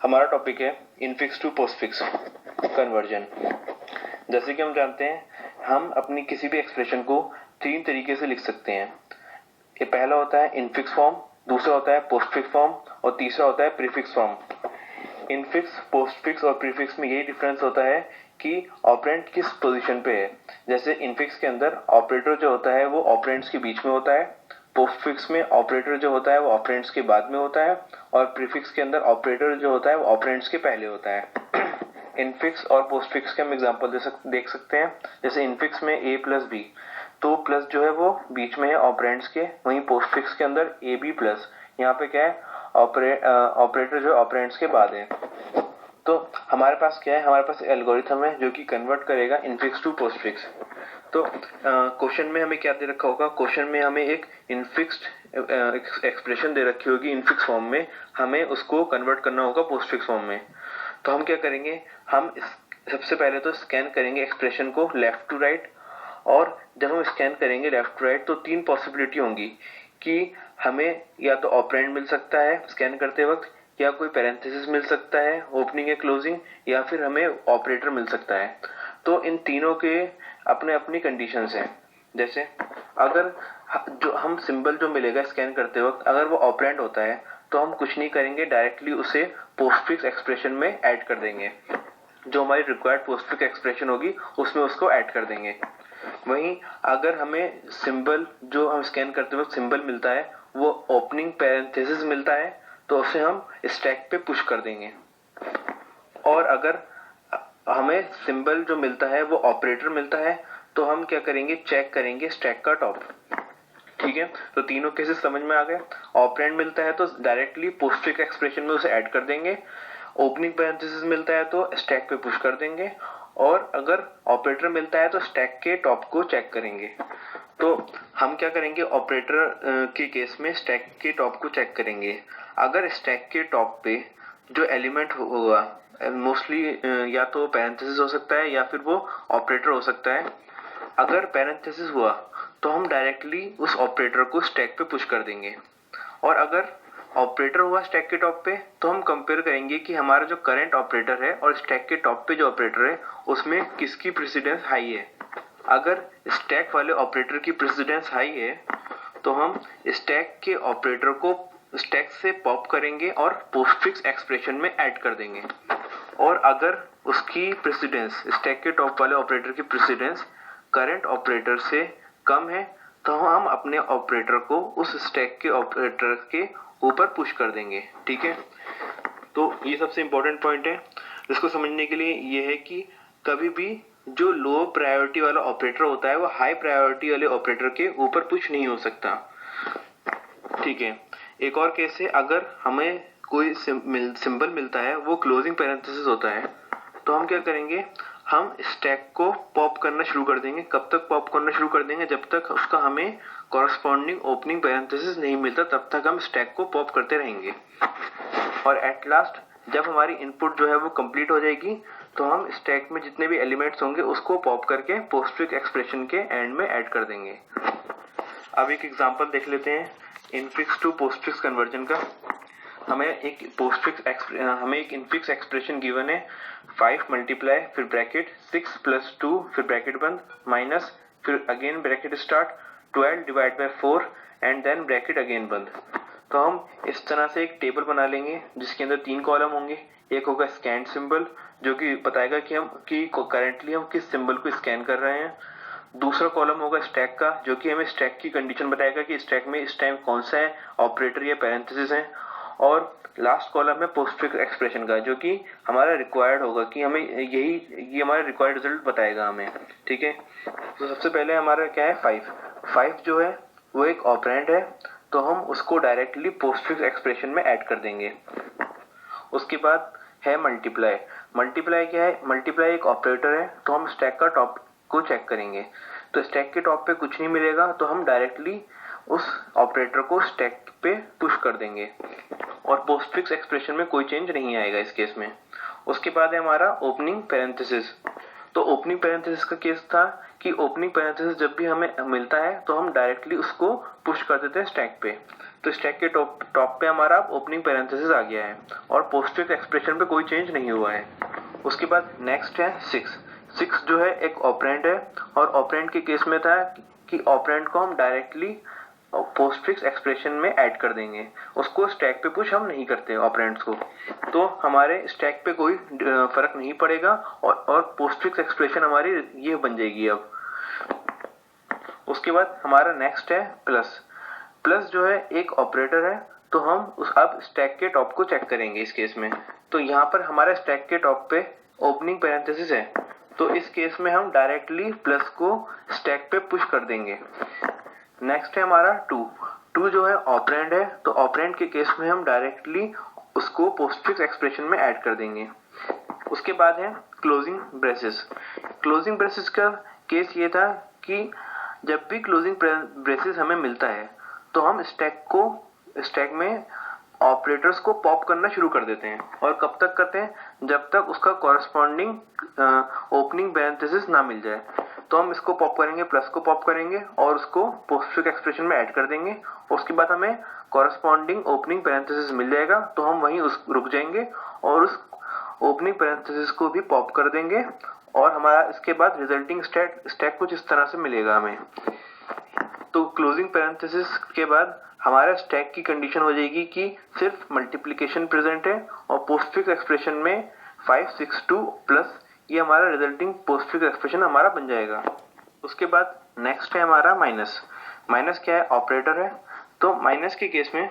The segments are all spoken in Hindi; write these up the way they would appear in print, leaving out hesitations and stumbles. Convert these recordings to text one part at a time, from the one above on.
हमारा टॉपिक है इनफिक्स टू पोस्टफिक्स कन्वर्जन। जैसे कि हम जानते हैं हम अपनी किसी भी एक्सप्रेशन को तीन तरीके से लिख सकते हैं। ये पहला होता है इनफिक्स फॉर्म, दूसरा होता है पोस्टफिक्स फॉर्म और तीसरा होता है प्रीफिक्स फॉर्म। इनफिक्स, पोस्टफिक्स और प्रीफिक्स में यही डिफरेंस होता है कि ऑपरेंड किस पोजीशन पे है। जैसे इनफिक्स के अंदर ऑपरेटर जो होता है वो ऑपरेंड्स के बीच में होता है, पोस्टफिक्स में ऑपरेटर जो होता है वो ऑपरेंड्स के बाद में होता है और प्रीफिक्स के अंदर ऑपरेटर जो होता है वो ऑपरेंड्स के पहले होता है। इनफिक्स और पोस्टफिक्स के हम एग्जांपल देख सकते हैं। जैसे इनफिक्स में a प्लस बी, तो प्लस जो है वो बीच में है ऑपरेंड्स के, वहीं पोस्टफिक्स के अंदर ए बी प्लस, यहाँ पे क्या है ऑपरेटर जो ऑपरेंड्स के बाद है। तो हमारे पास क्या है, हमारे पास एल्गोरिथम है जो कि कन्वर्ट करेगा इनफिक्स टू पोस्टफिक्स। तो क्वेश्चन में हमें क्या दे रखा होगा, क्वेश्चन में हमें एक इनफिक्स्ड एक्सप्रेशन दे रखी होगी इनफिक्स फॉर्म में, हमें उसको कन्वर्ट करना होगा पोस्टफिक्स फॉर्म में। तो हम क्या करेंगे, हम सबसे पहले तो स्कैन करेंगे एक्सप्रेशन को लेफ्ट टू राइट, और जब हम स्कैन करेंगे लेफ्ट टू राइट तो तीन पॉसिबिलिटी होंगी कि हमें या तो ऑपरेंड मिल सकता है स्कैन करते वक्त, या कोई पैरेंथेसिस मिल सकता है ओपनिंग या क्लोजिंग, या फिर हमें ऑपरेटर मिल सकता है। तो इन तीनों के अपने अपनी कंडीशंस हैं। जैसे अगर जो हम सिंबल जो मिलेगा स्कैन करते वक्त अगर वो ऑपरेंड होता है तो हम कुछ नहीं करेंगे, डायरेक्टली उसे पोस्टफिक्स एक्सप्रेशन में ऐड कर देंगे। जो हमारी रिक्वायर्ड पोस्टफिक्स एक्सप्रेशन होगी उसमें उसको ऐड कर देंगे। वहीं अगर हमें सिंबल जो हम स्कैन करते वक्त सिंबल मिलता है वो ओपनिंग पैरेंथेसिस मिलता है तो उसे हम स्टैक पे पुश कर देंगे। और अगर हमें सिंबल जो मिलता है वो ऑपरेटर मिलता है तो हम क्या करेंगे, चेक करेंगे स्टैक का टॉप। ठीक है, तो तीनों केसेस समझ में आ गए। ऑपरेंड मिलता है तो डायरेक्टली पोस्टफिक्स एक्सप्रेशन में उसे ऐड कर देंगे, ओपनिंग पैरेंथेसिस मिलता है तो स्टैक पे पुश कर देंगे, और अगर ऑपरेटर मिलता है तो स्टैक के टॉप को चेक करेंगे। तो हम क्या करेंगे, ऑपरेटर के केस में स्टैक के टॉप को चेक करेंगे। अगर स्टैक के टॉप पे जो एलिमेंट होगा मोस्टली या तो पैरेंथेसिस हो सकता है या फिर वो ऑपरेटर हो सकता है। अगर पैरेंथेसिस हुआ तो हम डायरेक्टली उस ऑपरेटर को स्टैक पे पुश कर देंगे, और अगर ऑपरेटर हुआ स्टैक के टॉप पे तो हम कंपेयर करेंगे कि हमारा जो करंट ऑपरेटर है और स्टैक के टॉप पे जो ऑपरेटर है उसमें किसकी प्रेसिडेंस हाई है। अगर स्टैक वाले ऑपरेटर की प्रेसिडेंस हाई है तो हम स्टैक के ऑपरेटर को स्टैक से पॉप करेंगे और पोस्टफिक्स एक्सप्रेशन में ऐड कर देंगे। और अगर उसकी प्रेसिडेंस, स्टैक के टॉप वाले ऑपरेटर की प्रेसिडेंस करंट ऑपरेटर से कम है तो हम अपने ऑपरेटर को उस स्टैक के ऑपरेटर के ऊपर पुश कर देंगे। ठीक है, तो ये सबसे इंपॉर्टेंट पॉइंट है। इसको समझने के लिए ये है कि कभी भी जो लो प्रायोरिटी वाला ऑपरेटर होता है वो हाई प्रायोरिटी वाले ऑपरेटर के ऊपर पुश नहीं हो सकता। ठीक है, एक और केस है, अगर हमें कोई सिंबल मिलता है वो क्लोजिंग पैरेंथेसिस होता है तो हम क्या करेंगे, हम स्टैक को पॉप करना शुरू कर देंगे। कब तक पॉप करना शुरू कर देंगे, जब तक उसका हमें कॉरस्पॉन्डिंग ओपनिंग पैरेंथेसिस नहीं मिलता तब तक हम स्टैक को पॉप करते रहेंगे। और एट लास्ट जब हमारी इनपुट जो है वो कंप्लीट हो जाएगी तो हम स्टैक में जितने भी एलिमेंट्स होंगे उसको पॉप करके पोस्टफिक्स एक्सप्रेशन के एंड में ऐड कर देंगे। अब एक एग्जांपल देख लेते हैं इनफिक्स टू पोस्टफिक्स कन्वर्जन का। हमें एक इनफिक्स एक्सप्रेशन गिवन है 5 मल्टीप्लाई फिर ब्रैकेट 6 प्लस 2 फिर ब्रैकेट बंद माइनस फिर again bracket start 12 divide by 4 and then bracket again बंद। तो हम इस तरह से एक टेबल बना लेंगे जिसके अंदर 3 कॉलम होंगे। एक होगा स्कैन सिंबल जो कि बताएगा कि करेंटली हम किस सिंबल को स्कैन कर रहे हैं। दूसरा कॉलम होगा स्टैक का जो कि हमें स्टैक की कंडीशन बताएगा कि स्टैक में इस टाइम कौन सा है, ऑपरेटर या पैरेंथेसिस है। और लास्ट कॉलम है पोस्टफिक्स एक्सप्रेशन का जो कि हमारा रिक्वायर्ड होगा कि हमें ये हमारा रिक्वायर्ड रिजल्ट बताएगा हमें। ठीक है, तो सबसे पहले हमारा क्या है 5 जो है वो एक ऑपरेंड है तो हम उसको डायरेक्टली पोस्टफिक्स एक्सप्रेशन में ऐड कर देंगे। उसके बाद है मल्टीप्लाई क्या है, मल्टीप्लाई एक ऑपरेटर है तो हम स्टैक का टॉप को चेक करेंगे। तो स्टैक के टॉप पे कुछ नहीं मिलेगा तो हम डायरेक्टली उस ऑपरेटर को स्टैक पे पुश कर देंगे और पोस्टफिक्स एक्सप्रेशन में कोई चेंज नहीं आएगा इस केस में। उसके बाद है हमारा ओपनिंग पैरेंथेसिस। तो ओपनिंग पैरेंथेसिस का केस था कि ओपनिंग पैरेंथेसिस जब भी हमें मिलता है तो हम डायरेक्टली उसको पुश कर देते हैं स्टैक पे। तो स्टैक के टॉप पे हमारा ओपनिंग पैरेंथेसिस आ गया है और पोस्टफिक्स एक्सप्रेशन पे कोई चेंज नहीं हुआ है। उसके बाद नेक्स्ट है 6 जो है एक ऑपरेंड है और ऑपरेंड के केस में था कि ऑपरेंड को हम डायरेक्टली पोस्टफिक्स एक्सप्रेशन में ऐड कर देंगे, उसको स्टैक पे पुश हम नहीं करते ऑपरेंड्स को, तो हमारे स्टैक पे कोई फर्क नहीं पड़ेगा और पोस्टफिक्स एक्सप्रेशन हमारी ये बन जाएगी अब। उसके बाद हमारा नेक्स्ट है प्लस जो है एक ऑपरेटर है, तो हम अब स्टैक के टॉप को चेक करेंगे इस केस में। तो यहाँ पर हमारे स्टैक के टॉप पे ओपनिंग पैरेंथेसिस है, तो इस केस में हम डायरेक्टली प्लस को स्टैक पे पुश कर देंगे। नेक्स्ट है हमारा 2 जो है ऑपरेंड है, तो ऑपरेंड के केस में हम डायरेक्टली उसको पोस्टफिक्स एक्सप्रेशन में ऐड कर देंगे। उसके बाद है क्लोजिंग ब्रेसेस का केस ये था कि जब भी क्लोजिंग ब्रेसेस हमें मिलता है तो हम स्टैक में ऑपरेटर्स को पॉप करना शुरू कर देते हैं, और कब तक करते हैं, जब तक उसका कॉरस्पॉन्डिंग ओपनिंग पैरेंथेसिस ना मिल जाए। तो हम इसको पॉप करेंगे, प्लस को पॉप करेंगे और उसको पोस्टफिक्स एक्सप्रेशन में ऐड कर देंगे। उसके बाद हमें कॉरस्पॉन्डिंग ओपनिंग पैरेंथेसिस मिल जाएगा, तो हम वहीं रुक जाएंगे और उस ओपनिंग पैरेंथेसिस को भी पॉप कर देंगे और हमारा इसके बाद रिजल्टिंग स्टैक कुछ इस तरह से मिलेगा हमें। तो क्लोजिंग पैरेंथेसिस के बाद हमारा स्टैक की कंडीशन हो जाएगी कि सिर्फ मल्टीप्लिकेशन प्रेजेंट है और पोस्टफिक्स एक्सप्रेशन में 5 6 2 प्लस ये हमारा रिजल्टिंग पोस्टफिक्स एक्सप्रेशन हमारा बन जाएगा। उसके बाद नेक्स्ट है हमारा माइनस क्या है, ऑपरेटर है। तो माइनस के केस में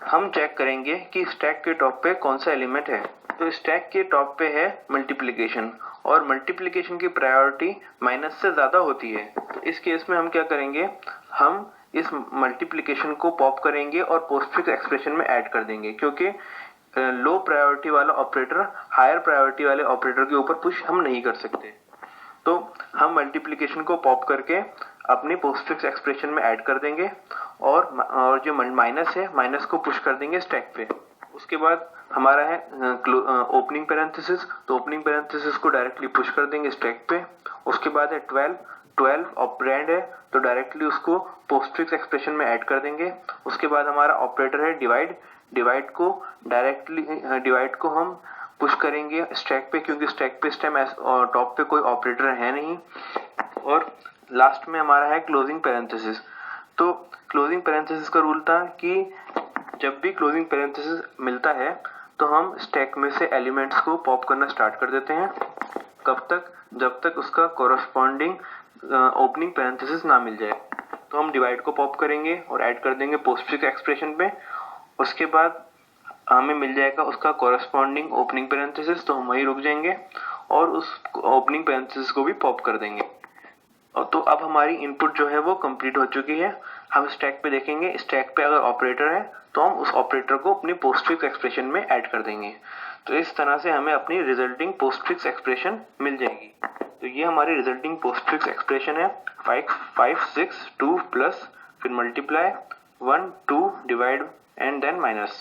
हम चेक करेंगे कि स्टैक के टॉप पे कौन सा एलिमेंट है। तो स्टैक के टॉप पे है मल्टीप्लिकेशन, और मल्टीप्लिकेशन की प्रायोरिटी माइनस से ज्यादा होती है। तो इस केस में हम क्या करेंगे, हम इस मल्टीप्लिकेशन को पॉप करेंगे और पोस्टफिक्स एक्सप्रेशन में ऐड कर देंगे, क्योंकि लो प्रायोरिटी वाला ऑपरेटर हायर प्रायोरिटी वाले ऑपरेटर के ऊपर पुश हम नहीं कर सकते। तो हम मल्टीप्लिकेशन को पॉप करके अपनी पोस्टफिक्स एक्सप्रेशन में ऐड कर देंगे और जो माइनस है, माइनस को पुश कर देंगे स्टैक पे। उसके बाद हमारा है ओपनिंग पैरेंथेसिस, तो ओपनिंग पैरेंथेसिस को डायरेक्टली पुश कर देंगे स्टैक पे। उसके बाद है 12 ऑपरेंड है, तो डायरेक्टली उसको पोस्टफिक्स एक्सप्रेशन में ऐड कर देंगे। उसके बाद हमारा ऑपरेटर है डिवाइड को हम पुश करेंगे स्टैक पे, क्योंकि स्टैक पे इस टाइम टॉप पे कोई ऑपरेटर है नहीं। और लास्ट में हमारा है क्लोजिंग पैरेंथेसिस। तो क्लोजिंग पैरेंथेसिस का रूल था कि जब भी क्लोजिंग पैरेंथेसिस मिलता है तो हम स्टैक में से एलिमेंट्स को पॉप करना स्टार्ट कर देते हैं। कब तक, जब तक उसका कॉरस्पॉन्डिंग ओपनिंग पैरेंथेसिस ना मिल जाए। तो हम डिवाइड को पॉप करेंगे और ऐड कर देंगे पोस्टफिक्स एक्सप्रेशन पे। उसके बाद हमें मिल जाएगा उसका कॉरस्पॉन्डिंग ओपनिंग पैरेंथेसिस, तो हम वहीं रुक जाएंगे और उस ओपनिंग पैरेंथेसिस को भी पॉप कर देंगे। और तो अब हमारी इनपुट जो है वो कंप्लीट हो चुकी है। हम स्टैक पे देखेंगे, स्टैक पे अगर ऑपरेटर है तो हम उस ऑपरेटर को अपनी पोस्टफिक्स एक्सप्रेशन में ऐड कर देंगे। तो इस तरह से हमें अपनी रिजल्टिंग पोस्टफिक्स एक्सप्रेशन मिल जाएगी। तो ये हमारी रिजल्टिंग पोस्टफिक्स एक्सप्रेशन है 5 6 2 प्लस फिर multiply 1 2 divide and then minus.